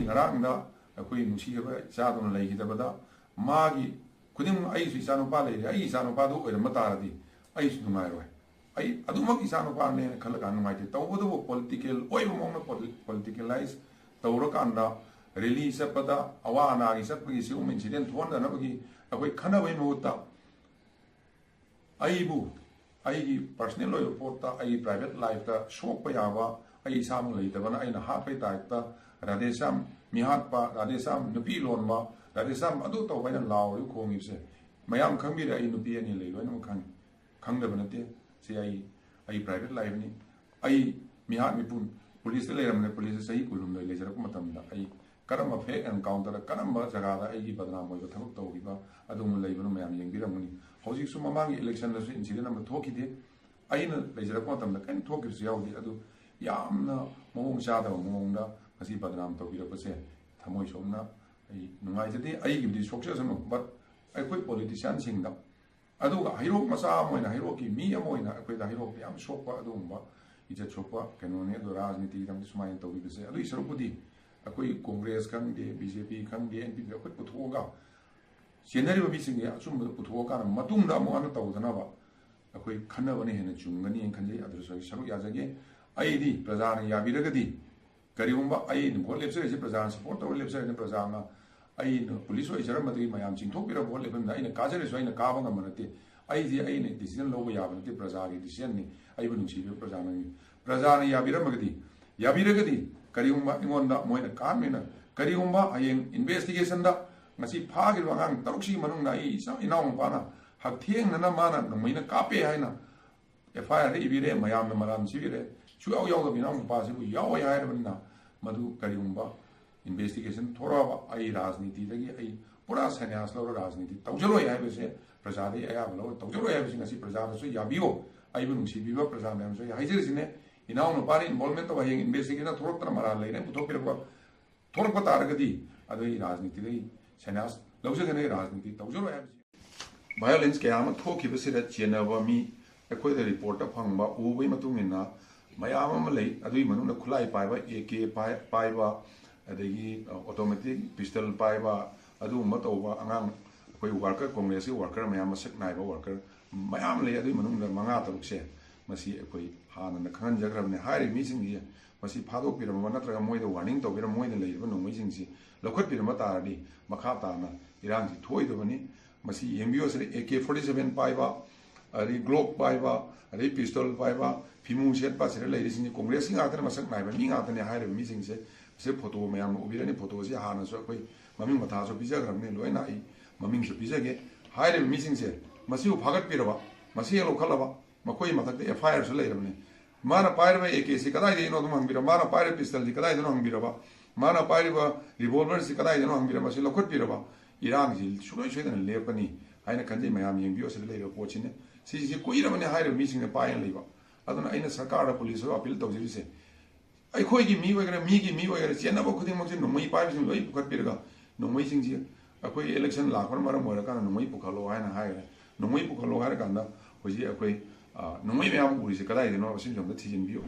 ngaraangda akoi nungsiba ichadona leigidabada magi kuding ai su ichanupa leire ai ichanupa do oirama taradi ai su nungairoi ai adumak ichanupa ne khalaga nungaite tawbodo political oiba mongna politicalize tawrakanda release pada awana gi sapgi si incident thonda nabagi akoi khanabai muta aibu ai personal oil porta ai private life ta shok pa yawa ai sam leidabana aina hapai taita radesam mihatpa radesam nupi lonma radesam adu to baina law yu khongi se mayam khangbi ra ai nupi ani leiloi nam khangdabana te se ai private life ni ai mihat mipun police leiramne police sahi kulum lei lejar ko matamda ai karama fake encounter karama jaga da ai badna moi ba thabuk to giba adum leibanu mayam yengbiramuni hojik su mamang election da su incident am thoki de aina lejar ko matamda kan thoki su yaudi adu yamna mong cha da mong da asi badnam to bira pase thamoi somna ai nungai jati ai gi sokse sam but ai koi politician sing da adu ga hero masa moina hero ki mi amoina ai da hero yam sokpa adu ba ija chokpa kanone do rajniti dam sumai to bi se adu isarupudi akoi congress kan de bjp kan de np de akoi puthoga senari ba bising ya chum puthoga na matung da mo ana tawdana ba akoi khanna bane hena chungani en khanje adu so saruk ya jage ai di prajana ya biragadi karigumba ai no lepse se prajana support to lepse ne prajana ai no police oi jaram mati mayam chingthok bira bol lebam da ina kajare so ina ka banga manate ai di ai ne decision logo ya bane prajana gi decision ni ai bu nungsi be prajana ya biramagadi ya biragadi karigumba ingonda moina kamena karigumba ayeng investigation da ngasi phagi wangang taruksi manung na I sa inaung pana hak thieng na mana ngmaina kape haina FIR ibire mayam na maram sibire chu yaw yaw da binang pa se bu yaw ya ya banna madu karigumba investigation thora ba ai rajniti dagi ai pura sanyas lo rajniti tawjalo ya be se prajade aya lo tawjalo ya be ngasi prajada so ya biyo ai bu nungsi biwa prajada am so ya haijir sine inaw no pare involvement to hayeng investigation thorok tra mara leine puthok pirba thorok pa taragadi adoi rajniti dai sanyas lawse gane rajniti tawjalo ya violence ke am thoki bese da chenaba mi akoi da report phangba ubai matungina mayam am lei adui manuna khulai paiba AK paiba adagi automatic pistol paiba adu matoba angang koi worker congress worker mayam sak naiba worker mayam lei adui manuna manga tarukse masi koi hana na khan jagrabne hairi mi singi masi phadok pirama natraga moida warning to biram moida lei ba nongmai singsi lokhat pirama taradi makha tana irang si thoi do bani masi MBO se AK47 paiba ari glock paiba ari pistol paiba pimu set pa se lei sing congress sing atana masak naiba mi atane hairi mi singse se photo mayam ubirani photo si hana so koi maming matha so bija gramne loina I maming so bija ge hairi mi singse masi u phagat piraba masi lo khalaba makoi matak FIR so leiramne mana pairba AK si kadai de no dum bira mana pair pistol di kadai de no bira ba mana pairba revolver si kadai de no bira masi lokot bira ba irang ji shuloi shwedan lepani aina kanje mayam yengbio se leiro pochine si koiramane hairi mi singne payan leiba aduna aina sarkar police ro appeal tawjiri se ai khoi gi mi wagara mi gi mi wagara chena ba khuding mong nomai pai sing loi pukhat pirga nomai sing ji akoi election la khon maram mora kana nomai pukhalo haina haira nomai pukhalo haira kana hoji akoi nomai me am uri se kadai de no sim jom da thijin bio